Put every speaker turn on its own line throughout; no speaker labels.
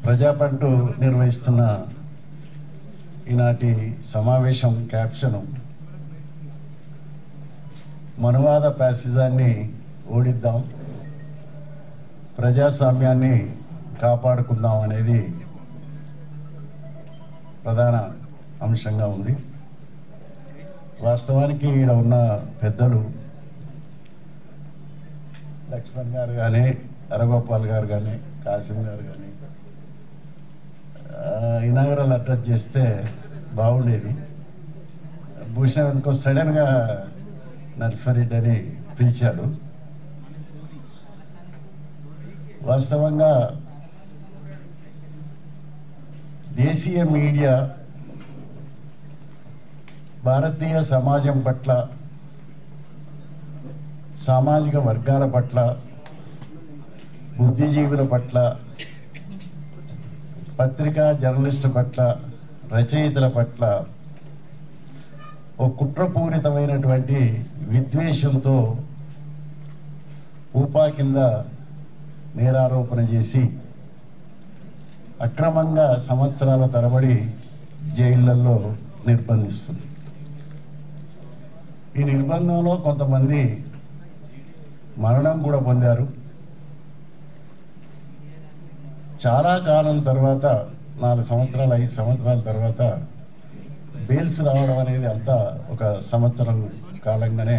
ప్రజాపంటూ నిర్వహిస్తున్న ఈనాటి సమావేశం క్యాప్షను మనువాద ఫ్యాసిజాన్ని ఓడిద్దాం, ప్రజాస్వామ్యాన్ని కాపాడుకుందాం అనేది ప్రధాన అంశంగా ఉంది. వాస్తవానికి ఇక్కడ ఉన్న పెద్దలు లక్ష్మణ్ గారు కానీ, హరగోపాల్ గారు కానీ, కాసిం గారు కానీ ఇనాగరల్ అడ్రస్ చేస్తే బాగుండేది. భూషణ్ ఇంకో సడన్గా నర్సరెడ్డి అని పిలిచాడు. వాస్తవంగా దేశీయ మీడియా భారతీయ సమాజం పట్ల, సామాజిక వర్గాల పట్ల, బుద్ధిజీవుల పట్ల, పత్రికా జర్నలిస్టు పట్ల, రచయితల పట్ల ఒక కుట్రపూరితమైనటువంటి విద్వేషంతో ఊపా కింద నేరారోపణ చేసి అక్రమంగా సంవత్సరాల తరబడి జైళ్లలో నిర్బంధిస్తుంది. ఈ నిర్బంధంలో కొంతమంది మరణం కూడా పొందారు. చాలా కాలం తర్వాత, 4 సంవత్సరాలు 5 సంవత్సరాల తర్వాత బెయిల్స్ రావడం అనేది అంతా ఒక సంవత్సరం కాలంగానే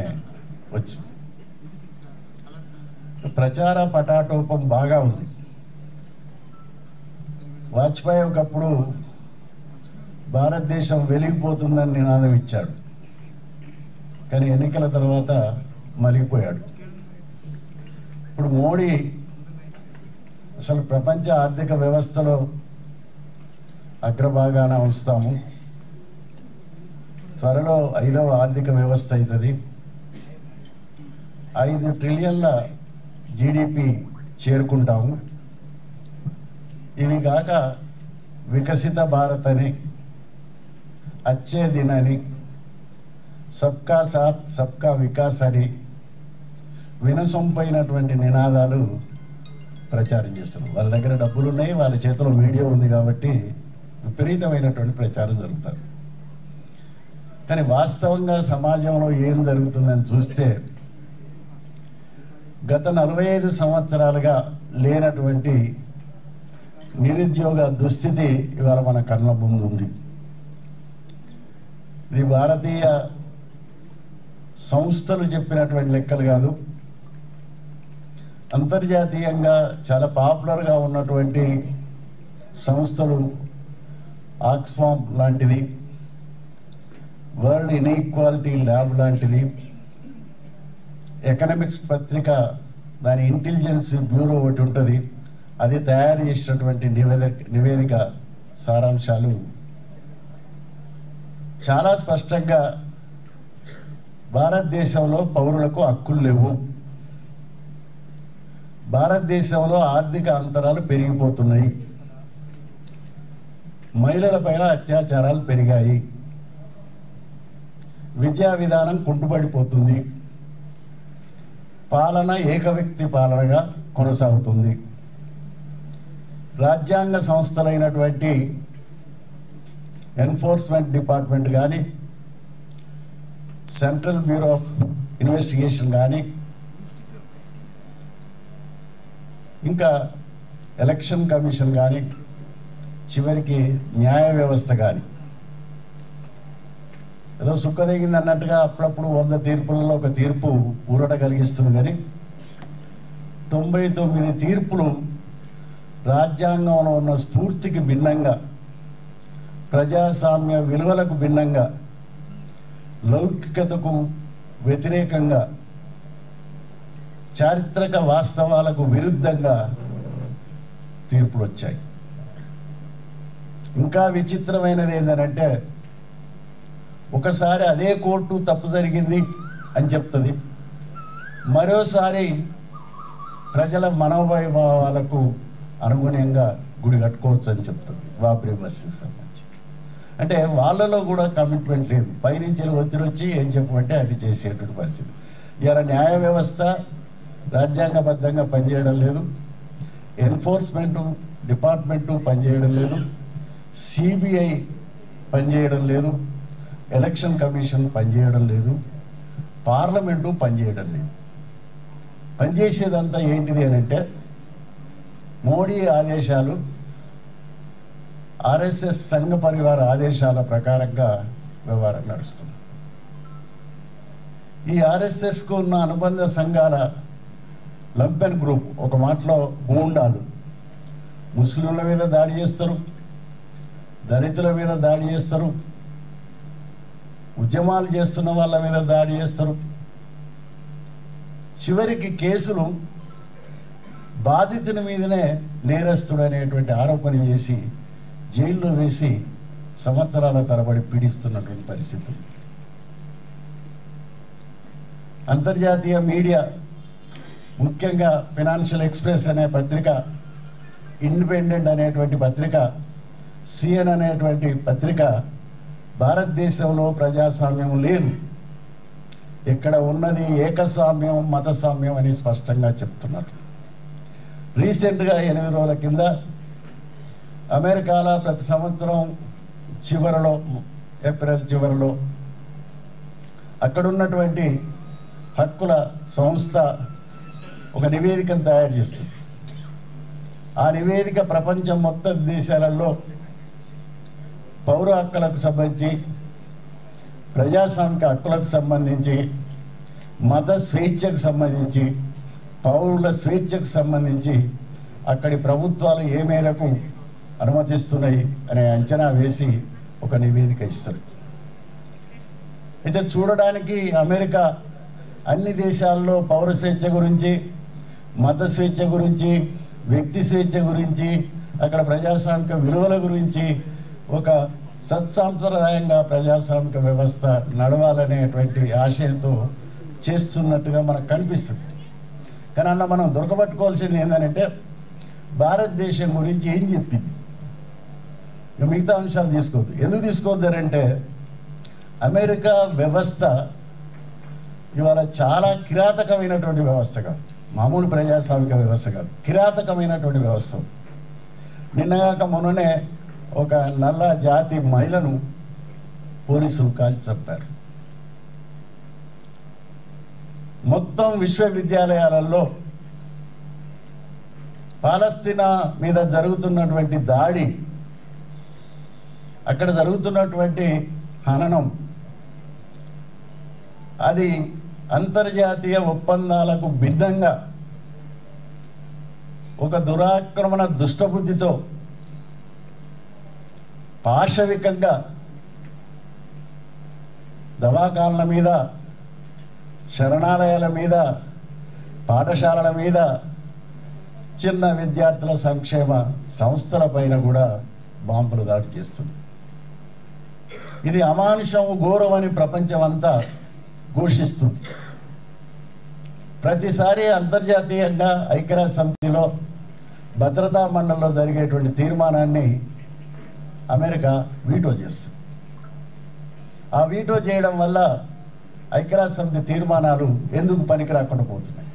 వచ్చింది. ప్రచార పటాటోపం బాగా ఉంది. వాజ్పేయి ఒకప్పుడు భారతదేశం వెలిగిపోతుందని నినాదం ఇచ్చాడు, కానీ ఎన్నికల తర్వాత మలిగిపోయాడు. ఇప్పుడు మోడీ అసలు ప్రపంచ ఆర్థిక వ్యవస్థలో అగ్రభాగాన ఉంచుతాము, త్వరలో 5వ ఆర్థిక వ్యవస్థ అవుతుంది, 5 ట్రిలియన్ల జీడిపి చేరుకుంటాము, ఇవి కాక వికసిత భారత్ అని, అచ్చే దిన్ అని, సబ్కా సాత్ సబ్కా వికాస్ అని వినసొంపైనటువంటి నినాదాలు ప్రచారం చేస్తున్నారు. వాళ్ళ దగ్గర డబ్బులు ఉన్నాయి, వాళ్ళ చేతిలో మీడియా ఉంది కాబట్టి విపరీతమైనటువంటి ప్రచారం జరుగుతుంది. కానీ వాస్తవంగా సమాజంలో ఏం జరుగుతుందని చూస్తే గత 45 సంవత్సరాలుగా లేనటువంటి నిరుద్యోగ దుస్థితి ఇవాళ మన కళ్ళ ముందు ఉంది. ఇది భారతీయ సంస్థలు చెప్పినటువంటి లెక్కలు కాదు, అంతర్జాతీయంగా చాలా పాపులర్గా ఉన్నటువంటి సంస్థలు, ఆక్స్ఫామ్ లాంటిది, వరల్డ్ ఇన్ఈక్వాలిటీ ల్యాబ్ లాంటిది, ఎకనామిక్స్ పత్రిక దాని ఇంటెలిజెన్స్ బ్యూరో ఒకటి ఉంటుంది, అది తయారు చేసినటువంటి నివేదిక సారాంశాలు చాలా స్పష్టంగా భారతదేశంలో పౌరులకు హక్కులు లేవు, భారతదేశంలో ఆర్థిక అంతరాలు పెరిగిపోతున్నాయి, మహిళలపైన అత్యాచారాలు పెరిగాయి, విద్యా విధానం కుంటుపడిపోతుంది, పాలన ఏకవ్యక్తి పాలనగా కొనసాగుతుంది, రాజ్యాంగ సంస్థలైనటువంటి ఎన్ఫోర్స్మెంట్ డిపార్ట్మెంట్ కానీ, సెంట్రల్ బ్యూరో ఆఫ్ ఇన్వెస్టిగేషన్ కానీ, ఇంకా ఎలక్షన్ కమిషన్ కానీ, చివరికి న్యాయ వ్యవస్థ కానీ ఏదో సుక్కదగింది అన్నట్టుగా అప్పుడప్పుడు 100 తీర్పులలో ఒక తీర్పు ఊరట కలిగిస్తుంది. కానీ 99 తీర్పులు రాజ్యాంగంలో ఉన్న స్ఫూర్తికి భిన్నంగా, ప్రజాస్వామ్య విలువలకు భిన్నంగా, లౌకికతకు వ్యతిరేకంగా, చారిత్రక వాస్తవాలకు విరుద్ధంగా తీర్పులు వచ్చాయి. ఇంకా విచిత్రమైనది ఏంటంటే, ఒకసారి అదే కోర్టు తప్పు జరిగింది అని చెప్తుంది, మరోసారి ప్రజల మనోవైభవాలకు అనుగుణంగా గుడి కట్టుకోవచ్చు అని చెప్తుంది బాబ్రీ మసీద్ సంబంధించి. అంటే వాళ్ళలో కూడా కమిట్మెంట్ లేదు, పైనుంచి వచ్చి ఏం చెప్పమంటే అది చేసేటువంటి పరిస్థితి. ఇలా న్యాయ వ్యవస్థ రాజ్యాంగబద్ధంగా పనిచేయడం లేదు, ఎన్ఫోర్స్మెంట్ డిపార్ట్మెంటు పనిచేయడం లేదు, సిబిఐ పనిచేయడం లేదు, ఎలక్షన్ కమిషన్ పనిచేయడం లేదు, పార్లమెంటు పనిచేయడం లేదు. పనిచేసేదంతా ఏంటిది అని అంటే మోడీ ఆదేశాలు, ఆర్ఎస్ఎస్ సంఘ పరివార ఆదేశాల ప్రకారంగా వ్యవహారం నడుస్తుంది. ఈ ఆర్ఎస్ఎస్కు ఉన్న అనుబంధ సంఘాల లంపెన్ గ్రూప్, ఒక మాటలో గూండాలు, ముస్లింల మీద దాడి చేస్తారు, దళితుల మీద దాడి చేస్తారు, ఉద్యమాలు చేస్తున్న వాళ్ళ మీద దాడి చేస్తారు. చివరికి కేసులు బాధితుని మీదనే నేరస్తుడు అనేటువంటి ఆరోపణ చేసి జైల్లో వేసి సంవత్సరాల తరబడి పీడిస్తున్నటువంటి పరిస్థితి. అంతర్జాతీయ మీడియా, ముఖ్యంగా ఫైనాన్షియల్ ఎక్స్ప్రెస్ అనే పత్రిక, ఇండిపెండెంట్ అనేటువంటి పత్రిక, సిఎన్ అనేటువంటి పత్రిక భారతదేశంలో ప్రజాస్వామ్యం లేదు, ఇక్కడ ఉన్నది ఏకస్వామ్యం, మతస్వామ్యం అని స్పష్టంగా చెప్తున్నారు. రీసెంట్గా 8 రోజుల కింద అమెరికాలో ప్రతి సంవత్సరం చివరిలో, ఏప్రిల్ చివరిలో అక్కడున్నటువంటి హక్కుల సంస్థ ఒక నివేదికను తయారు చేస్తుంది. ఆ నివేదిక ప్రపంచం మొత్తం దేశాలలో పౌర హక్కులకు సంబంధించి, ప్రజాస్వామిక హక్కులకు సంబంధించి, మత స్వేచ్ఛకు సంబంధించి, పౌరుల స్వేచ్ఛకు సంబంధించి అక్కడి ప్రభుత్వాలు ఏ మేరకు అనుమతిస్తున్నాయి అనే అంచనా వేసి ఒక నివేదిక ఇస్తారు. అయితే చూడడానికి అమెరికా అన్ని దేశాల్లో పౌర స్వేచ్ఛ గురించి, మత స్వేచ్ఛ గురించి, వ్యక్తి స్వేచ్ఛ గురించి, అక్కడ ప్రజాస్వామిక విలువల గురించి ఒక సత్సాంప్రదాయంగా ప్రజాస్వామిక వ్యవస్థ నడవాలనేటువంటి ఆశయంతో చేస్తున్నట్టుగా మనకు కనిపిస్తుంది. కానీ అన్న మనం దొరకబట్టుకోవాల్సింది ఏంటంటే భారతదేశం గురించి ఏం చెప్పింది, మిగతా అంశాలు తీసుకోవద్దు. ఎందుకు తీసుకోవద్దంటే అమెరికా వ్యవస్థ ఇవాళ చాలా కిరాతకమైనటువంటి వ్యవస్థ కాదు, మామూలు ప్రజాస్వామిక వ్యవస్థ కాదు, కిరాతకమైనటువంటి వ్యవస్థ. నిన్నగాక మొన్ననే ఒక నల్ల జాతి మహిళను పోలీసులు కాల్చి చంపారు. మొత్తం విశ్వవిద్యాలయాలలో పాలస్తీనా మీద జరుగుతున్నటువంటి దాడి, అక్కడ జరుగుతున్నటువంటి హననం, అది అంతర్జాతీయ ఒప్పందాలకు భిన్నంగా ఒక దురాక్రమణ దుష్టబుద్ధితో పాశవికంగా దవాఖానల మీద, శరణాలయాల మీద, పాఠశాలల మీద, చిన్న విద్యార్థుల సంక్షేమ సంస్థల పైన కూడా బాంబులు దాడి చేస్తుంది. ఇది అమానుషం, ఘోరం అని ప్రపంచం అంతా ఘోషిస్తుంది. ప్రతిసారి అంతర్జాతీయంగా ఐక్యరాజ్య సమితిలో భద్రతా మండలిలో జరిగేటువంటి తీర్మానాన్ని అమెరికా వీటో చేస్తుంది. ఆ వీటో చేయడం వల్ల ఐక్యరాజ్య సమితి తీర్మానాలు ఎందుకు పనికి రాకుండా పోతున్నాయి.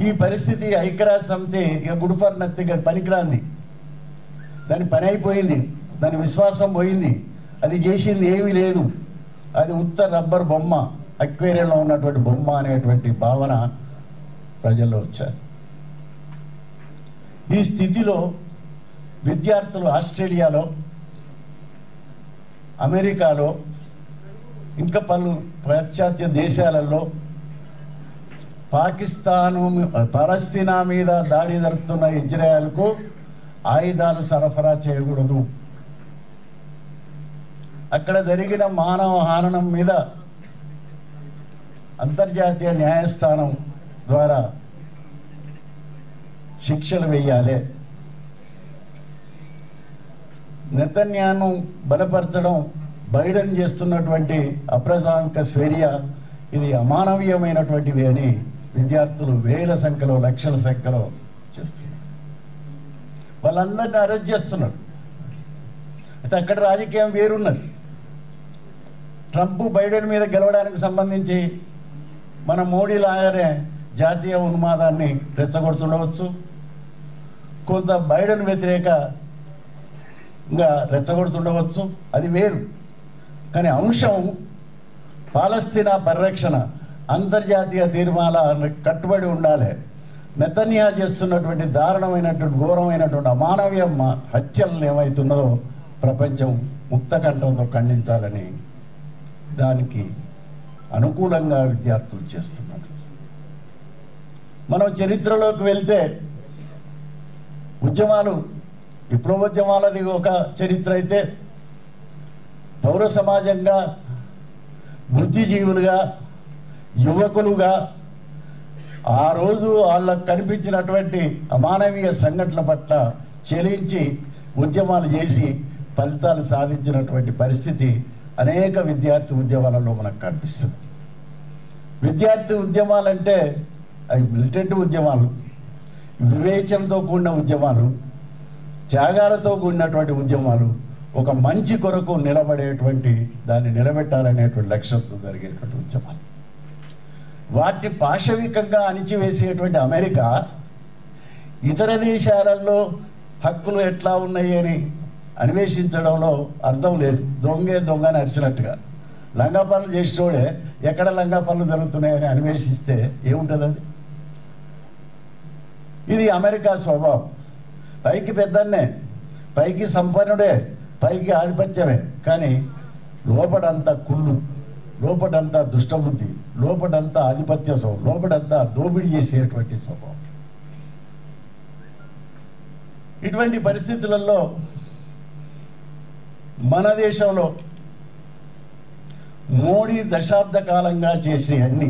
ఈ పరిస్థితి ఐక్యరాజ్య సమితి ఇక గుడిపడినట్టుగా పనికిరాంది, దాని పని అయిపోయింది, దాని విశ్వాసం పోయింది, అది చేసింది ఏమీ లేదు, అది ఉత్త రబ్బర్ బొమ్మ, అక్వేరియంలో ఉన్నటువంటి బొమ్మ అనేటువంటి భావన ప్రజల్లో వచ్చారు. ఈ స్థితిలో విద్యార్థులు ఆస్ట్రేలియాలో, అమెరికాలో, ఇంకా పలు పాశ్చాత్య దేశాలలో పాలస్తీనా మీద దాడి జరుపుతున్న ఇజ్రాయెల్కు ఆయుధాలు సరఫరా చేయకూడదు, అక్కడ జరిగిన మానవ హననం మీద అంతర్జాతీయ న్యాయస్థానం ద్వారా శిక్షలు వేయాలి, నెతన్యాను బలపరచడం, బైడెన్ చేస్తున్నటువంటి అప్రజామిక చర్య ఇది అమానవీయమైనటువంటిది అని విద్యార్థులు వేల సంఖ్యలో, లక్షల సంఖ్యలో చేస్తున్నారు. వాళ్ళందరినీ అరెస్ట్ చేస్తున్నారు. అయితే అక్కడ రాజకీయం వేరున్నది. ట్రంప్ బైడెన్ మీద గెలవడానికి సంబంధించి మన మోడీ లాగానే జాతీయ ఉన్మాదాన్ని రెచ్చగొడుతుండవచ్చు, కొంత బైడెన్ వ్యతిరేకంగా రెచ్చగొడుతుండవచ్చు, అది వేరు. కానీ అంశం పాలస్తీనా పరిరక్షణ, అంతర్జాతీయ తీర్మానాల కట్టుబడి ఉండాలి. నెతన్యా చేస్తున్నటువంటి దారుణమైనటువంటి ఘోరమైనటువంటి అమానవీయ హత్యలను ఏమవుతున్నదో ప్రపంచం ముక్తకంఠంతో ఖండించాలని దానికి అనుకూలంగా విద్యార్థులు చేస్తున్నారు. మనం చరిత్రలోకి వెళ్తే ఉద్యమాలు, విప్లవోద్యమాలది ఒక చరిత్ర అయితే, పౌర సమాజంగా, బుద్ధిజీవులుగా, యువకులుగా ఆ రోజు వాళ్ళకు కనిపించినటువంటి అమానవీయ సంఘటనల పట్ల చెలించి ఉద్యమాలు చేసి ఫలితాలు సాధించినటువంటి పరిస్థితి అనేక విద్యార్థి ఉద్యమాలలో మనకు కనిపిస్తుంది. విద్యార్థి ఉద్యమాలంటే అవి మిలిటెంట్ ఉద్యమాలు, వివేచనతో కూడిన ఉద్యమాలు, త్యాగాలతో కూడినటువంటి ఉద్యమాలు, ఒక మంచి కొరకు నిలబడేటువంటి, దాన్ని నిలబెట్టాలనేటువంటి లక్ష్యంతో జరిగేటువంటి ఉద్యమాలు. వాటిని పాశవికంగా అణిచివేసేటువంటి అమెరికా ఇతర దేశాలలో హక్కులు ఎట్లా ఉన్నాయి అని అన్వేషించడంలో అర్థం లేదు. దొంగే దొంగ నడిచినట్టుగా లంగా పనులు చేసేటోడే ఎక్కడ లంగా పనులు జరుగుతున్నాయని అన్వేషిస్తే ఏముంటుంది? అది ఇది అమెరికా స్వభావం. పైకి పెద్దన్నే, పైకి సంపన్నుడే, పైకి ఆధిపత్యమే, కానీ లోపడంతా కుళ్ళు, లోపడంతా దుష్టబుద్ధి, లోపడంతా ఆధిపత్య స్వభావం, లోపడంతా దోపిడీ చేసేటువంటి స్వభావం. ఇటువంటి పరిస్థితులలో మన దేశంలో మోడీ దశాబ్ద కాలంగా చేసే అన్ని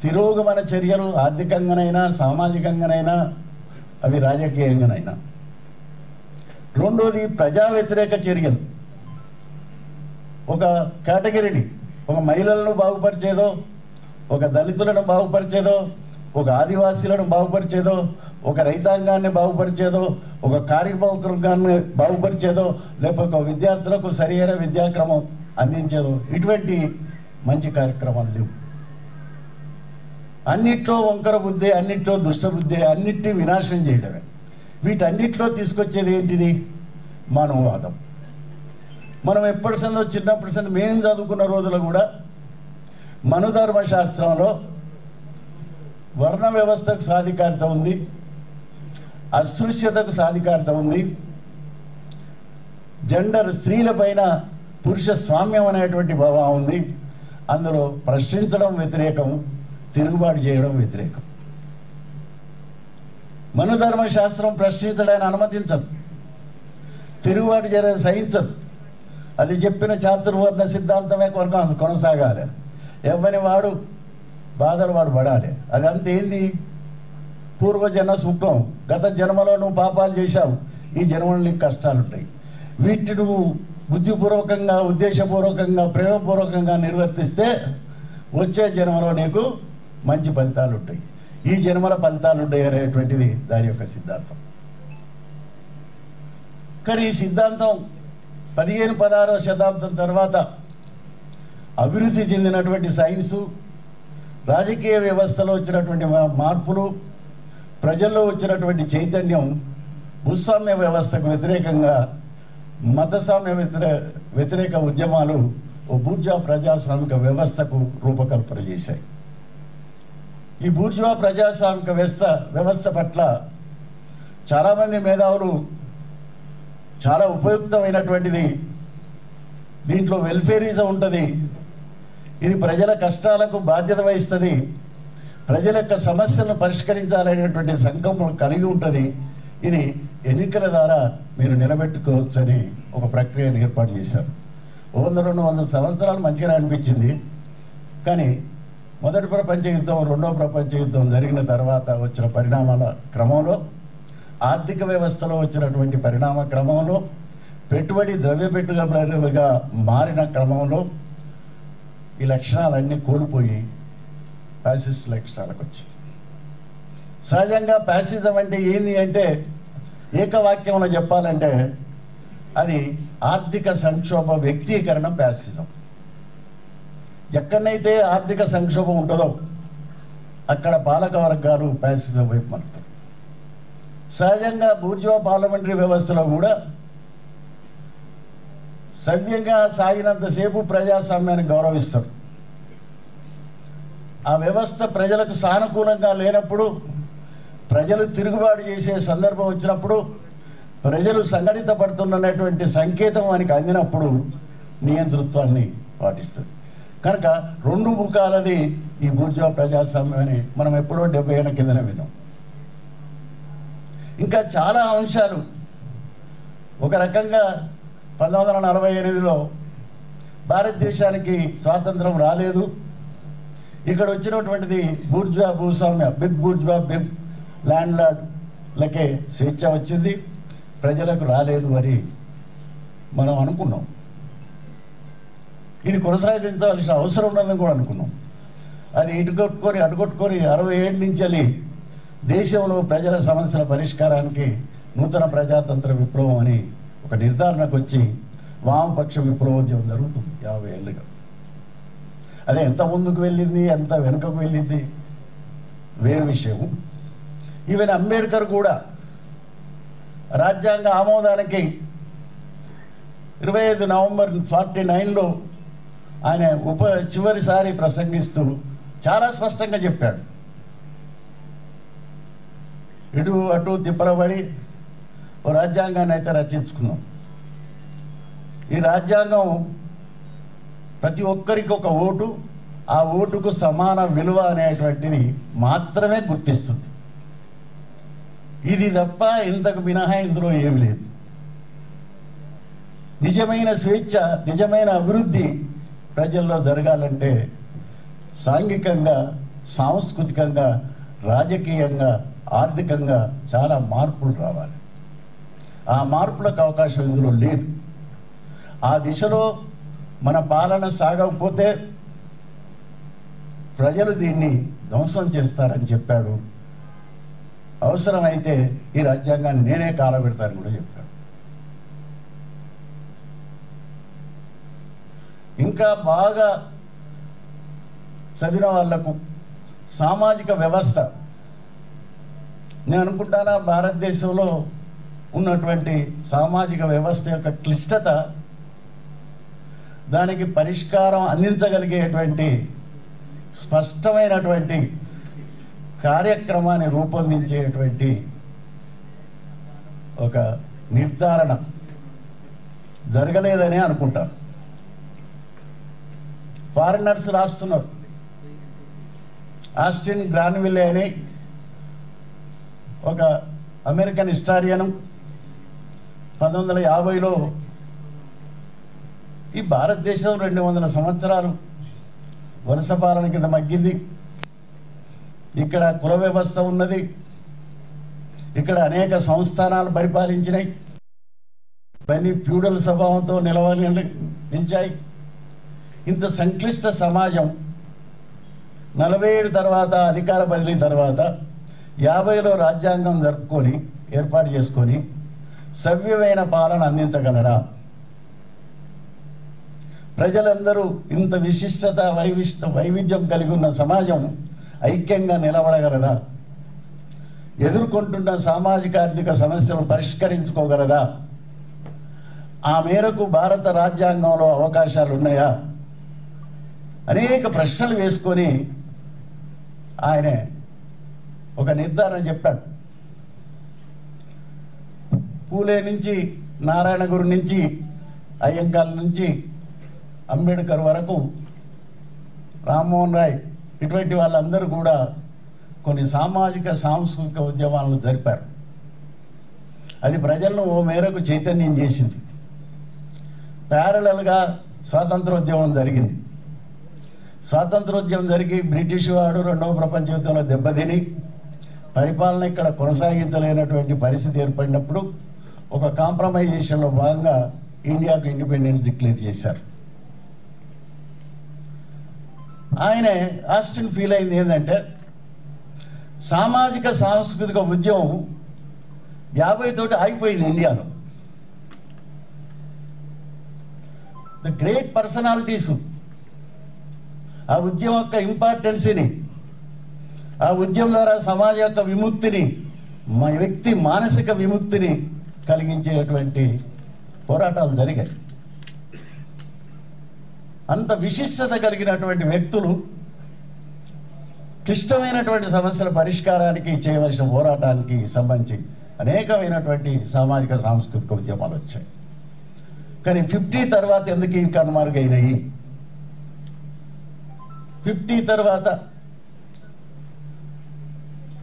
తిరోగమన చర్యలు, ఆర్థికంగానైనా సామాజికంగానైనా అవి రాజకీయంగానైనా. రెండోది ప్రజా వ్యతిరేక చర్యలు. ఒక కేటగిరీని, ఒక మహిళలను బాగుపరిచేదో, ఒక దళితులను బాగుపరిచేదో, ఒక ఆదివాసీలను బాగుపరిచేదో, ఒక రైతాంగాన్ని బాగుపరిచేదో, ఒక కార్యవర్గాన్ని బాగుపరిచేదో, లేకపోతే ఒక విద్యార్థులకు సరైన విద్యాక్రమం అందించేదో, ఇటువంటి మంచి కార్యక్రమాలు లేవు. అన్నిట్లో వంకర బుద్ధి, అన్నిట్లో దుష్టబుద్ధి, అన్నిటినీ వినాశనం చేయడమే. వీటన్నిటిలో తీసుకొచ్చేది ఏంటిది? మానవవాదం. మనం ఎప్పటి సందో చిన్నప్పటి సందో మేము చదువుకున్న రోజులు కూడా మనుధర్మ శాస్త్రంలో వర్ణ వ్యవస్థకు సాధికారత ఉంది, అస్పృశ్యతకు సాధికారత ఉంది, జెండర్ స్త్రీల పైన పురుష స్వామ్యం అనేటువంటి భావం ఉంది. అందులో ప్రశ్నించడం వ్యతిరేకం, తిరుగుబాటు చేయడం వ్యతిరేకం. మనుధర్మ శాస్త్రం ప్రశ్నించడాన్ని అనుమతించదు, తిరుగుబాటు చేయడం సహించదు. అది చెప్పిన చాతుర్వర్ణ సిద్ధాంతమే కొనసాగాలి. ఎవరి వాడు బాధలు వాడు పడాలి. అదంతా ఏంది? పూర్వజన్మ సుఖం. గత జన్మలో నువ్వు పాపాలు చేశావు, ఈ జన్మలో నీకు కష్టాలు ఉంటాయి. వీటిని నువ్వు బుద్ధిపూర్వకంగా, ఉద్దేశపూర్వకంగా, ప్రేమపూర్వకంగా నిర్వర్తిస్తే వచ్చే జన్మలో నీకు మంచి ఫలితాలు ఉంటాయి. ఈ జన్మల ఫలితాలు ఉంటాయి అనేటువంటిది దాని యొక్క సిద్ధాంతం. కానీ ఈ సిద్ధాంతం 15-16వ శతాబ్దం తర్వాత అభివృద్ధి చెందినటువంటి సైన్సు, రాజకీయ వ్యవస్థలో వచ్చినటువంటి మార్పులు, ప్రజల్లో వచ్చినటువంటి చైతన్యం భూస్వామ్య వ్యవస్థకు వ్యతిరేకంగా మతస్వామ్య వ్యతిరేక ఉద్యమాలు ఓ బూర్జువా ప్రజాస్వామిక వ్యవస్థకు రూపకల్పన చేశాయి. ఈ బూర్జువా ప్రజాస్వామిక వ్యవస్థ పట్ల చాలామంది మేధావులు చాలా ఉపయుక్తమైనటువంటిది, దీంట్లో వెల్ఫేరిజం ఉంటుంది, ఇది ప్రజల కష్టాలకు బాధ్యత వహిస్తుంది, ప్రజల యొక్క సమస్యలను పరిష్కరించాలనేటువంటి సంకల్పం కలిగి ఉంటుంది, ఇది ఎన్నికల ద్వారా మీరు నిలబెట్టుకోవచ్చని ఒక ప్రక్రియను ఏర్పాటు చేశారు. 100-200 సంవత్సరాలు మంచిగా అనిపించింది. కానీ మొదటి ప్రపంచ యుద్ధం, రెండవ ప్రపంచ యుద్ధం జరిగిన తర్వాత వచ్చిన పరిణామాల క్రమంలో, ఆర్థిక వ్యవస్థలో వచ్చినటువంటి పరిణామ క్రమంలో, పెట్టుబడి ద్రవ్య పెట్టుబడిగా మారిన క్రమంలో ఈ లక్షణాలన్నీ కోల్పోయి ఫ్యాసిస్ట్ లక్షణాలకు వచ్చాయి. సహజంగా ఫ్యాసిజం అంటే ఏంది అంటే, ఏకవాక్యంలో చెప్పాలంటే అది ఆర్థిక సంక్షోభ వ్యక్తీకరణ ఫ్యాసిజం. ఎక్కడైతే ఆర్థిక సంక్షోభం ఉంటుందో అక్కడ పాలక వర్గాలు ఫ్యాసిజం వైపు మారుతారు. సహజంగా బూర్జువా పార్లమెంటరీ వ్యవస్థలో కూడా సవ్యంగా సాగినంతసేపు ప్రజాస్వామ్యాన్ని గౌరవిస్తారు. ఆ వ్యవస్థ ప్రజలకు సానుకూలంగా లేనప్పుడు, ప్రజలు తిరుగుబాటు చేసే సందర్భం వచ్చినప్పుడు, ప్రజలు సంఘటిత పడుతున్నటువంటి సంకేతం వానికి అందినప్పుడు నియంతృత్వాన్ని పాటిస్తుంది. కనుక రెండు ముఖాలది ఈ బూర్జువా ప్రజాస్వామ్యం అని మనం ఎప్పుడో 70 ఏళ్ల కిందనే విన్నాం. ఇంకా చాలా అంశాలు. ఒక రకంగా 1948లో భారతదేశానికి స్వాతంత్రం రాలేదు. ఇక్కడ వచ్చినటువంటిది బూర్జువా భూస్వామ్య, బిగ్ బూర్జువా, బిగ్ ల్యాండ్ లార్డ్లకే స్వేచ్ఛ వచ్చింది, ప్రజలకు రాలేదు అని మనం అనుకున్నాం. ఇది కొనసాగించాల్సిన అవసరం ఉన్నదని కూడా అనుకున్నాం. అది ఇటుకొట్టుకొని అటుకొట్టుకొని 60 ఏళ్ళ నుంచి దేశంలో ప్రజల సమస్యల పరిష్కారానికి నూతన ప్రజాతంత్ర విప్లవం అని ఒక నిర్ధారణకు వచ్చి వామపక్ష విప్లవోద్యమం జరుగుతుంది 50 ఏళ్ళుగా. అదే ఎంత ముందుకు వెళ్ళింది, ఎంత వెనుకకు వెళ్ళింది వేరు విషయం. ఈవెన్ అంబేద్కర్ కూడా రాజ్యాంగ ఆమోదానికి 25 నవంబర్ 49లో ఆయన చివరిసారి ప్రసంగిస్తూ చాలా స్పష్టంగా చెప్పాడు. ఇటు అటు తిప్పలబడి ఓ రాజ్యాంగాన్ని అయితే రచించుకున్నాం. ఈ రాజ్యాంగం ప్రతి ఒక్కరికి ఒక ఓటు, ఆ ఓటుకు సమాన విలువ అనేటువంటిది మాత్రమే గుర్తిస్తుంది. ఇది తప్ప ఇంతకు మినహా ఇందులో ఏమి లేదు. నిజమైన స్వేచ్ఛ, నిజమైన అభివృద్ధి ప్రజల్లో జరగాలంటే సాంఘికంగా, సాంస్కృతికంగా, రాజకీయంగా, ఆర్థికంగా చాలా మార్పులు రావాలి. ఆ మార్పులకు అవకాశం ఇందులో లేదు. ఆ దిశలో మన పాలన సాగకపోతే ప్రజలు దీన్ని ధ్వంసం చేస్తారని చెప్పాడు. అవసరమైతే ఈ రాజ్యాంగాన్ని నేనే కాలబెడతానని కూడా చెప్పాడు. ఇంకా బాగా చదివిన వాళ్లకు సామాజిక వ్యవస్థ, నేను అనుకుంటానా భారతదేశంలో ఉన్నటువంటి సామాజిక వ్యవస్థ యొక్క క్లిష్టత, దానికి పరిష్కారం అందించగలిగేటువంటి స్పష్టమైనటువంటి కార్యక్రమాన్ని రూపొందించేటువంటి ఒక నిర్ధారణ జరగలేదని అనుకుంటాను. ఫారినర్స్ రాస్తున్నారు. ఆస్టిన్ గ్రాన్విల్లే అని ఒక అమెరికన్ హిస్టారియన్ 1950లో ఈ భారతదేశం 200 సంవత్సరాలు వలస పాలన కింద మగ్గింది. ఇక్కడ కుల వ్యవస్థ ఉన్నది. ఇక్కడ అనేక సంస్థానాలు పరిపాలించినాయి. ఇవన్నీ ఫ్యూడల్ స్వభావంతో నిలిచాయి. ఇంత సంక్లిష్ట సమాజం 47 తర్వాత అధికార బదిలీ తర్వాత 50లో రాజ్యాంగం ఏర్పాటు చేసుకొని సవ్యమైన పాలన అందించగలరా? ప్రజలందరూ ఇంత విశిష్టత, వైవిధ్యం కలిగి ఉన్న సమాజం ఐక్యంగా నిలబడగలదా? ఎదుర్కొంటున్న సామాజిక ఆర్థిక సమస్యలను పరిష్కరించుకోగలదా? ఆ మేరకు భారత రాజ్యాంగంలో అవకాశాలు ఉన్నాయా? అనేక ప్రశ్నలు వేసుకొని ఆయన ఒక నిర్ధారణ చెప్పాడు. పూలే నుంచి, నారాయణ గురు నుంచి, అయ్యంగార్ నుంచి అంబేద్కర్ వరకు, రామ్మోహన్ రాయ్, ఇటువంటి వాళ్ళందరూ కూడా కొన్ని సామాజిక సాంస్కృతిక ఉద్యమాలను జరిపారు. అది ప్రజలను ఓ మేరకు చైతన్యం చేసింది. ప్యారలల్గా స్వాతంత్రోద్యమం జరిగింది. స్వాతంత్రోద్యమం జరిగి బ్రిటిష్ వాడు రెండవ ప్రపంచ యుద్ధంలో దెబ్బతిని పరిపాలన ఇక్కడ కొనసాగించలేనటువంటి పరిస్థితి ఏర్పడినప్పుడు ఒక కాంప్రమైజేషన్లో భాగంగా ఇండియాకు ఇండిపెండెన్స్ డిక్లేర్ చేశారు. ఆయనే ఆస్టిన్ ఫీల్ అయింది ఏంటంటే, సామాజిక సాంస్కృతిక ఉద్యమం 50 తోటి ఆగిపోయింది ఇండియాలో. ద గ్రేట్ పర్సనాలిటీస్ ఆ ఉద్యమం యొక్క ఇంపార్టెన్స్ని, ఆ ఉద్యమం ద్వారా సమాజ యొక్క విముక్తిని మా వ్యక్తి మానసిక విముక్తిని కలిగించేటువంటి పోరాటాలు జరిగాయి. అంత విశిష్టత కలిగినటువంటి వ్యక్తులు క్లిష్టమైనటువంటి సమస్యల పరిష్కారానికి చేయవలసిన పోరాటానికి సంబంధించి అనేకమైనటువంటి సామాజిక సాంస్కృతిక ఉద్యమాలు వచ్చాయి. కానీ 50 తర్వాత ఎందుకు ఈ కనుమరుగైనాయి? 50 తర్వాత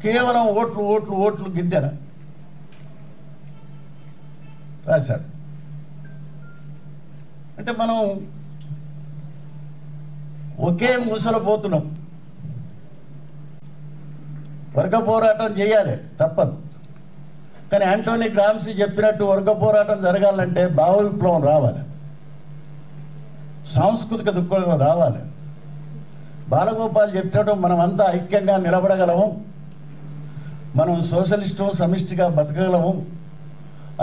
కేవలం ఓట్లు గిద్దెన రాశాడు. అంటే మనం ఒకే మూసలో పోతున్నాం. వర్గ పోరాటం చేయాలి, తప్పదు. కానీ యాంటోనీ గ్రామ్సీ చెప్పినట్టు వర్గ పోరాటం జరగాలంటే భావ విప్లవం రావాలి, సాంస్కృతిక దృక్పథం రావాలి. బాలగోపాల్ చెప్పినట్టు మనం అంతా ఐక్యంగా నిలబడగలము, మనం సోషలిస్టు సమిష్టిగా బతకగలము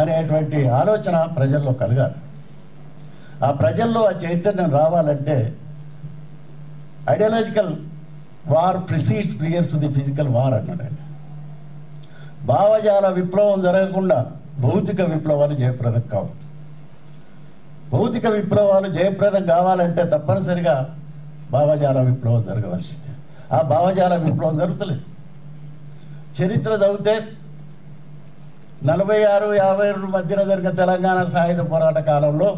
అనేటువంటి ఆలోచన ప్రజల్లో కలగాలి. ఆ ప్రజల్లో ఆ చైతన్యం రావాలంటే ideological war precedes priors the physical war అన్నాడు. భావజాల విప్లవం జరగకుండా భౌతిక విప్లవాలు జయప్రదం కావు. భౌతిక విప్లవాలు జయప్రదం కావాలంటే తప్పనిసరిగా భావజాల విప్లవం జరగవలసిందే. ఆ భావజాల విప్లవం జరుగుతలేదు. చరిత్ర చదివితే 46-52 మధ్యన జరిగిన తెలంగాణ సాయుధ పోరాట కాలంలో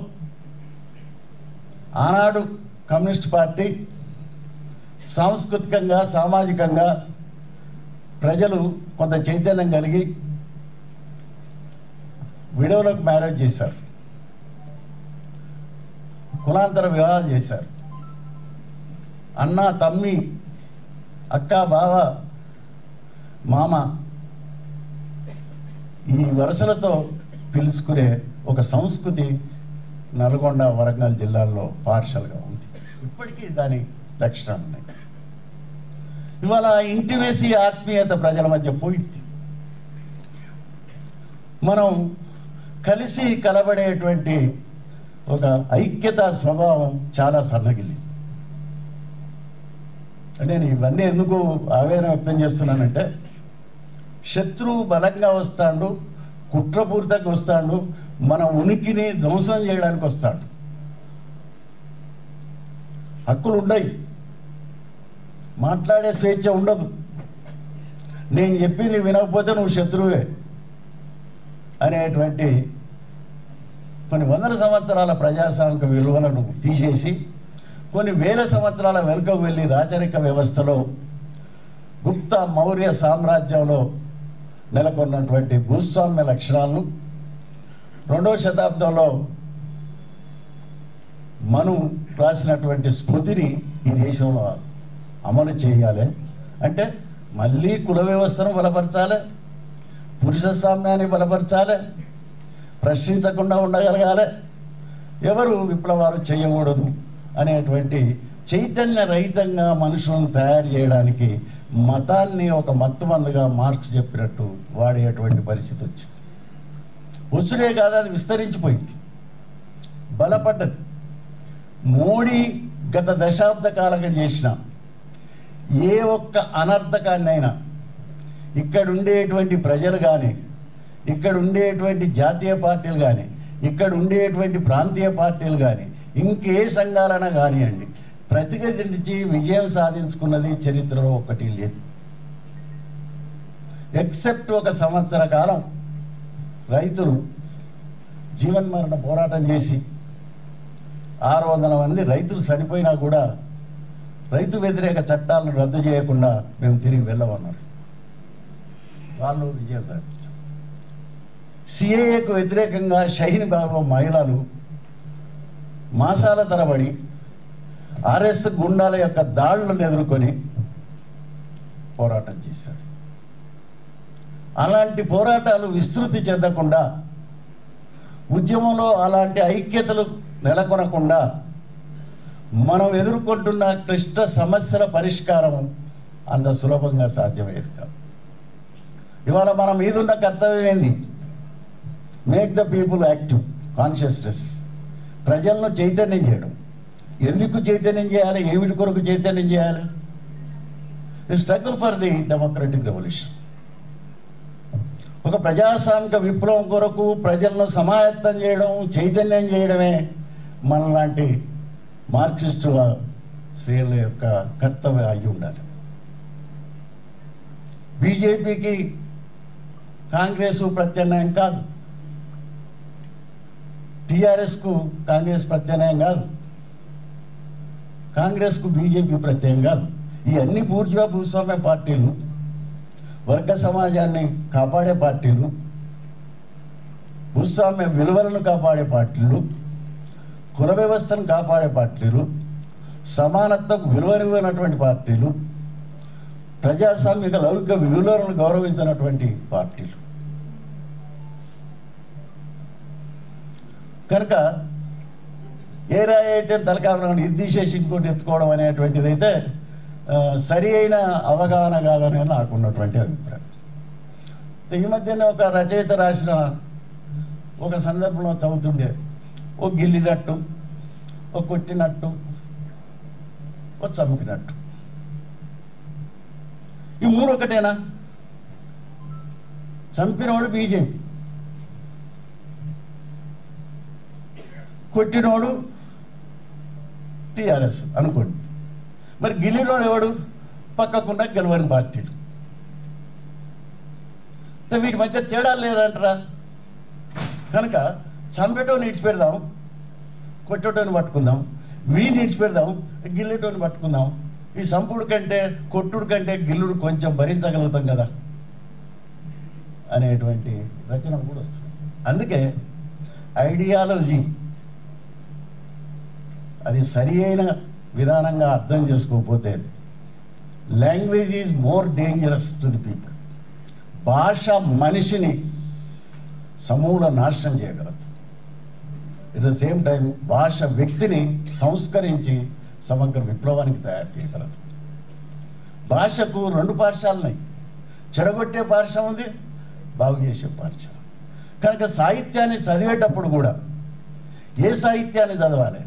ఆనాడు కమ్యూనిస్ట్ పార్టీ సాంస్కృతికంగా సామాజికంగా ప్రజలు కొంత చైతన్యం కలిగి విడవలకు మ్యారేజ్ చేశారు, కులాంతర వివాహాలు చేశారు. అన్న తమ్మి అక్క బావ మామ ఈ వరుసలతో పిలుచుకునే ఒక సంస్కృతి నల్గొండ వరంగల్ జిల్లాల్లో పాఠశాలగా ఉంది. ఇప్పటికీ దాని లక్షణాలు ఉన్నాయి. ఇవాళ ఇంటిమేసీ ఆత్మీయత ప్రజల మధ్య పోయింది. మనం కలిసి కలబడేటువంటి ఒక ఐక్యత స్వభావం చాలా సన్నగిల్లి. నేను ఇవన్నీ ఎందుకు ఆవేదన వ్యక్తం చేస్తున్నానంటే, శత్రువు బలంగా వస్తాడు, కుట్రపూరితంగా వస్తాడు, మన ఉనికిని ధ్వంసం చేయడానికి వస్తాడు. హక్కులు ఉండయి, మాట్లాడే స్వేచ్ఛ ఉండదు. నేను చెప్పింది వినకపోతే నువ్వు శత్రువే అనేటువంటి కొన్ని వందల సంవత్సరాల ప్రజాస్వామిక విలువలను తీసేసి కొన్ని వేల సంవత్సరాల వెనుకకు వెళ్ళి రాచరిక వ్యవస్థలో గుప్త మౌర్య సామ్రాజ్యంలో నెలకొన్నటువంటి భూస్వామ్య లక్షణాలను 2వ శతాబ్దంలో మను రాసినటువంటి స్మృతిని ఈ దేశంలో అమలు చేయాలి. అంటే మళ్ళీ కుల వ్యవస్థను బలపరచాలి, పురుష స్వామ్యాన్ని బలపరచాలి, ప్రశ్నించకుండా ఉండగలగాలి, ఎవరు విప్లవాలు చేయకూడదు అనేటువంటి చైతన్య రహితంగా మనుషులను తయారు చేయడానికి మతాన్ని ఒక మత్తుమందుగా మార్క్స్ చెప్పినట్టు వాడేటువంటి పరిస్థితి వచ్చింది. వచ్చుడే కాదు, అది విస్తరించిపోయింది, బలపడ్డది. మోడీ గత దశాబ్ద కాలంగా చేసిన ఏ ఒక్క అనర్థకాన్నైనా ఇక్కడ ఉండేటువంటి ప్రజలు కానీ, ఇక్కడ ఉండేటువంటి జాతీయ పార్టీలు కానీ, ఇక్కడ ఉండేటువంటి ప్రాంతీయ పార్టీలు కానీ, ఇంకే సంఘాలైనా కానివ్వండి, ప్రతిఘటించి విజయం సాధించుకున్నది చరిత్రలో ఒకటి లేదు. ఎక్సెప్ట్ ఒక సంవత్సర కాలం రైతులు జీవన్మరణ పోరాటం చేసి 600 మంది రైతులు చనిపోయినా కూడా రైతు వ్యతిరేక చట్టాలను రద్దు చేయకుండా మేము తిరిగి వెళ్ళమన్నారు. వాళ్ళు విజయం సాధించారు. సిఏఏకు వ్యతిరేకంగా షహీన్ బాబు మహిళలు మాసాల తరబడి ఆర్ఎస్ గుండాల యొక్క దాడులను ఎదుర్కొని పోరాటం చేశారు. అలాంటి పోరాటాలు విస్తృతి చెందకుండా, ఉద్యమంలో అలాంటి ఐక్యతలు నెలకొనకుండా మనం ఎదుర్కొంటున్న క్లిష్ట సమస్యల పరిష్కారం అంత సులభంగా సాధ్యమయ్యేది కాదు. ఇవాళ మన మీదున్న కర్తవ్యం ఏంది? Make the people active, consciousness, ప్రజలను చైతన్యం చేయడం. ఎందుకు చైతన్యం చేయాలి? ఏమిటి కొరకు చైతన్యం చేయాలి? The struggle for the democratic revolution. ఒక ప్రజాస్వామిక విప్లవం కొరకు ప్రజలను సమాయత్తం చేయడం, చైతన్యం చేయడమే మనలాంటి మార్క్సిస్టు శ్రేణుల యొక్క కర్తవ్యం అయి ఉండాలి. బీజేపీకి కాంగ్రెస్ ప్రత్యామ్నాయం కాదు, టీఆర్ఎస్కు కాంగ్రెస్ ప్రత్యామ్నాయం కాదు, కాంగ్రెస్కు బీజేపీ ప్రత్యామ్నాయం కాదు. ఈ అన్ని భూస్వామ్య పార్టీలు, వర్గ సమాజాన్ని కాపాడే పార్టీలు, భూస్వామ్య విలువలను కాపాడే పార్టీలు, కుల వ్యవస్థను కాపాడే పార్టీలు, సమానత్వం విలువనివ్వనటువంటి పార్టీలు, ప్రజాస్వామిక లౌకిక విలువలను గౌరవించినటువంటి పార్టీలు. కనుక ఏ రాయి అయితే తలకాలను ఇది తీసేసి ఇంకోటి ఎత్తుకోవడం అనేటువంటిది అయితే సరి అయిన అవగాహన కాదని నాకున్నటువంటి అభిప్రాయం. ఈ మధ్యనే ఒక రచయిత రాసిన ఒక సందర్భంలో చదువుతుండే, ఓ గిల్లినట్టు, ఓ కొట్టినట్టు, ఓ చంపినట్టు, ఈ మూడు ఒకటేనా? చంపినోడు బీజేపీ, కొట్టినోడు టీఆర్ఎస్ అనుకోండి. మరి గిల్లినోడు ఎవడు? పక్కకున్న గెలవని పార్టీలు. వీటి మధ్య తేడాలు లేదంటారా? కనుక చంపేటోని ఇడిచిపెడదాం, కొట్టేటోని పట్టుకుందాం, వీడిని ఇడిచిపెడదాం, గిల్లేటోని పట్టుకుందాం. ఈ సంపుడు కంటే కొట్టుడు కంటే గిల్లుడు కొంచెం భరించగలుగుతాం కదా అనేటువంటి రచన కూడా వస్తుంది. అందుకే ఐడియాలజీ అది సరి అయిన విధానంగా అర్థం చేసుకోకపోతే language is more dangerous to the people. భాష మనిషిని సమూల నాశనం చేయగలదు. ఎట్ ద సేమ్ టైం భాష వ్యక్తిని సంస్కరించి సమగ్ర విప్లవానికి తయారు చేయగలదు. భాషకు రెండు పార్శ్వాలున్నాయి, చెడగొట్టే పార్శ్వం ఉంది, బాగు చేసే పార్శ్వం. కనుక సాహిత్యాన్ని చదివేటప్పుడు కూడా ఏ సాహిత్యాన్ని చదవాలి,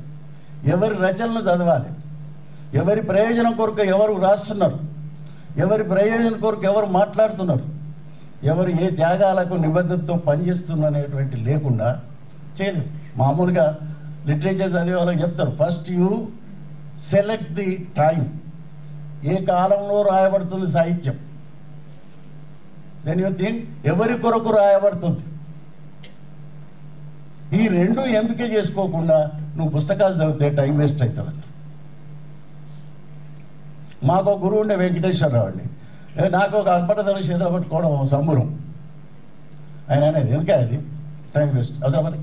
ఎవరి రచనలు చదవాలి, ఎవరి ప్రయోజనం కొరకు ఎవరు రాస్తున్నారు, ఎవరి ప్రయోజనం కొరకు ఎవరు మాట్లాడుతున్నారు, ఎవరు ఏ త్యాగాలకు నిబద్ధతతో పనిచేస్తున్ననేటువంటి లేకుండా చేయలేదు. మామూలుగా లిటరేచర్ చదివే వాళ్ళకి చెప్తారు, first you select the time, ఏ కాలంలో రాయబడుతుంది సాహిత్యం, దెన్ యూ థింక్ ఎవరి కొరకు రాయబడుతుంది. ఈ రెండు ఎంపిక చేసుకోకుండా నువ్వు పుస్తకాలు చదివితే టైం వేస్ట్ అవుతుంది. మాకు గురువు ఉండే వెంకటేశ్వరరావు అండి, నాకు ఒక అల్పటదల చేత పట్టుకోవడం సంబరం. ఆయన అనేది ఎందుకే అది టైం వేస్ట్ అదే మరి.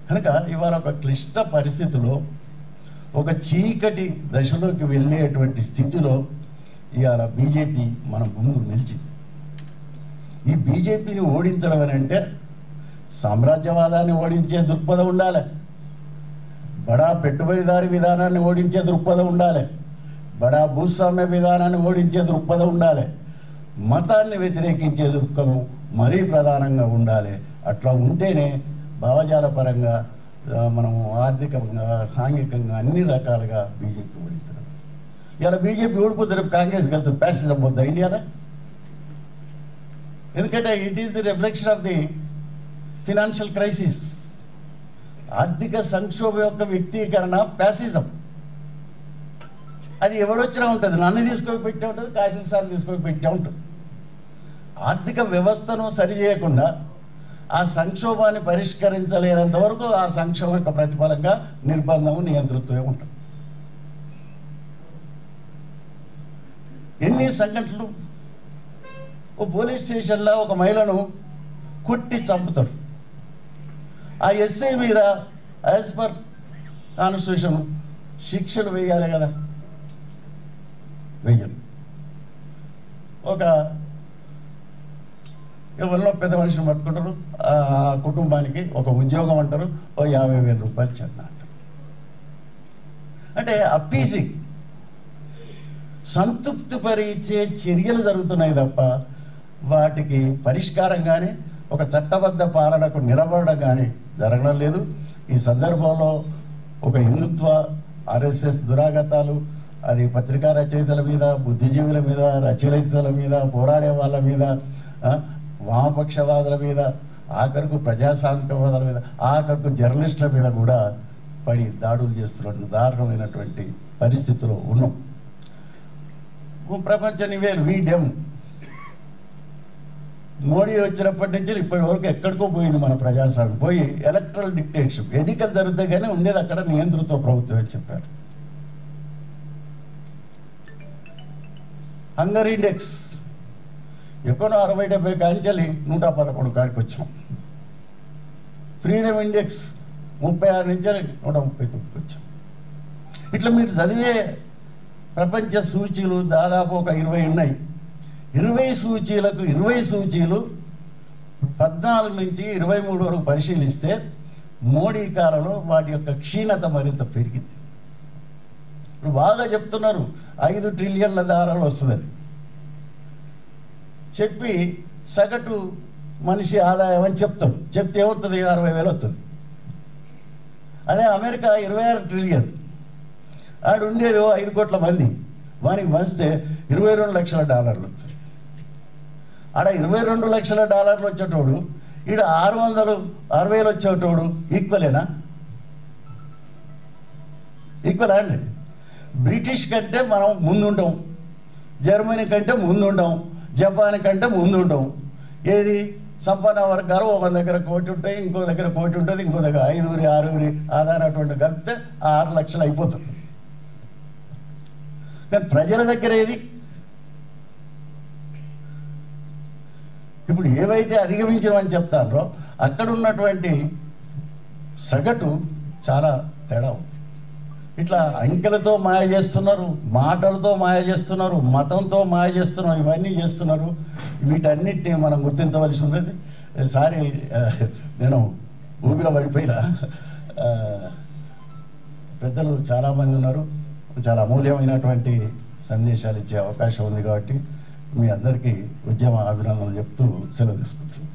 కనుక ఇవాళ ఒక క్లిష్ట పరిస్థితిలో, ఒక చీకటి దశలోకి వెళ్ళేటువంటి స్థితిలో ఇవాళ బీజేపీ మన ముందు నిలిచింది. ఈ బీజేపీని ఓడించడం అని అంటే సామ్రాజ్యవాదాన్ని ఓడించే దృక్పథం ఉండాలి, బడా పెట్టుబడిదారి విధానాన్ని ఓడించే దృక్పథం ఉండాలి, బడా భూస్వామ్య విధానాన్ని ఓడించే దృక్పథం ఉండాలి, మతాన్ని వ్యతిరేకించే దృక్పథం మరీ ప్రధానంగా ఉండాలి. అట్లా ఉంటేనే భావజాల పరంగా మనము ఆర్థికంగా సాంఘికంగా అన్ని రకాలుగా బీజేపీ ఓడించడం. ఇలా బీజేపీ ఓడిపోతే రేపు కాంగ్రెస్ వెళ్తుంది, ప్యాసేజ్ అవ్వద్దా ఇండియాలో? ఎందుకంటే it is the reflection of the financial crisis. ఆర్థిక సంక్షోభం యొక్క వ్యక్తీకరణ ప్యాసిజం. అది ఎవడొచ్చినా ఉంటుంది, నన్ను తీసుకొని పెట్టే ఉంటుంది, కాశీల్ సార్ తీసుకొని పెట్టే ఉంటుంది. ఆర్థిక వ్యవస్థను సరిచేయకుండా ఆ సంక్షోభాన్ని పరిష్కరించలేనంత వరకు ఆ సంక్షోభం యొక్క ప్రతిఫలంగా నిర్బంధము నియంతృత్వమే ఉంటుంది. ఎన్ని సంఘటనలు, ఓ పోలీస్ స్టేషన్లో ఒక మహిళను కొట్టి చంపుతారు. ఆ ఎస్ఐ మీద యాజ్ పర్ కాన్స్టిట్యూషన్ శిక్షలు వేయాలి కదా, వెయ్యరు. ఒక ఎవరిలో పెద్ద మనిషిని పట్టుకుంటారు, ఆ కుటుంబానికి ఒక ఉద్యోగం అంటారు, ఓ 50,000 రూపాయలు చెంద అంటారు. అంటే అప్పీసింగ్, సంతృప్తి పరిచే చర్యలు జరుగుతున్నాయి తప్ప వాటికి పరిష్కారం కానీ ఒక చట్టబద్ధ పాలనకు నిలబడడం కానీ జరగడం లేదు. ఈ సందర్భంలో ఒక హిందుత్వ ఆర్ఎస్ఎస్ దురాగతాలు, అది పత్రికా రచయితల మీద, బుద్ధిజీవుల మీద, రచయితల మీద, పోరాడే వాళ్ళ మీద, వామపక్షవాదుల మీద, ఆఖరుకు ప్రజాస్వామికవాదుల మీద, ఆఖరుకు జర్నలిస్టుల మీద కూడా పడి దాడులు చేస్తున్నటువంటి దారుణమైనటువంటి పరిస్థితిలో ఉన్నాం. ప్రపంచ నివేలు వీడెం మోడీ వచ్చినప్పటి నుంచి ఇప్పటి వరకు ఎక్కడికో పోయింది మన ప్రజాస్వామ్యం. పోయి ఎలక్ట్రల్ డిక్టేటర్షిప్, ఎన్నికలు జరుగుతాయి కానీ ఉండేది అక్కడ నియంతృత్వ ప్రభుత్వం అని చెప్పారు. హంగర్ ఇండెక్స్ ఎక్కడో 60-70 కాంచెలి 111 కాడికి వచ్చాం. ఫ్రీడమ్ ఇండెక్స్ 36 నుంచి 139కి వచ్చాం. ఇట్లా మీరు చదివే ప్రపంచ సూచీలు దాదాపు ఒక 20 ఉన్నాయి. 20 సూచీలు 14 నుంచి 23 వరకు పరిశీలిస్తే మోడీ కాలంలో వాటి యొక్క క్షీణత మరింత పెరిగింది. ఇప్పుడు బాగా చెప్తున్నారు 5 ట్రిలియన్ల దారాలు వస్తుందని చెప్పి సగటు మనిషి ఆదాయం అని చెప్తాం. చెప్తే ఏమవుతుంది? 60,000 వస్తుంది. అదే అమెరికా 26 ట్రిలియన్, ఆడు ఉండేది 5 కోట్ల మంది, వానికి పంచితే $22 లక్షల వస్తుంది. ఆడ $22 లక్షల వచ్చేటోడు ఈడ 660,000 వచ్చేటోడు ఈక్వలేనా? ఈక్వలా అండి? బ్రిటిష్ కంటే మనం ముందుంటాం, జర్మనీ కంటే ముందుంటాం, జపాన్ కంటే ముందుంటాం. ఏది? సంపన్న వర్గాలు ఒక దగ్గర కోటి ఉంటాయి, ఇంకో దగ్గర కోటి ఉంటుంది, ఇంకో దగ్గర 5-6 ఆధారటువంటి కలిపితే 6 లక్షలు అయిపోతుంది. కానీ ప్రజల దగ్గర ఏది? ఇప్పుడు ఏవైతే అధిగమించమని చెప్తారో అక్కడ ఉన్నటువంటి సగటు చాలా తేడా. ఇట్లా అంకెలతో మాయ చేస్తున్నారు, మాటలతో మాయ చేస్తున్నారు, మతంతో మాయ చేస్తున్నారు, ఇవన్నీ చేస్తున్నారు. వీటన్నిటిని మనం గుర్తించవలసి ఉన్నది. సారీ, నేను ఊపిలో పడిపోయినా. పెద్దలు చాలామంది ఉన్నారు, చాలా అమూల్యమైనటువంటి సందేశాలు ఇచ్చే అవకాశం ఉంది కాబట్టి మీ అందరికీ ఉద్యమ అభినందనలు చెప్తూ సెలవు తీసుకుంటున్నాను.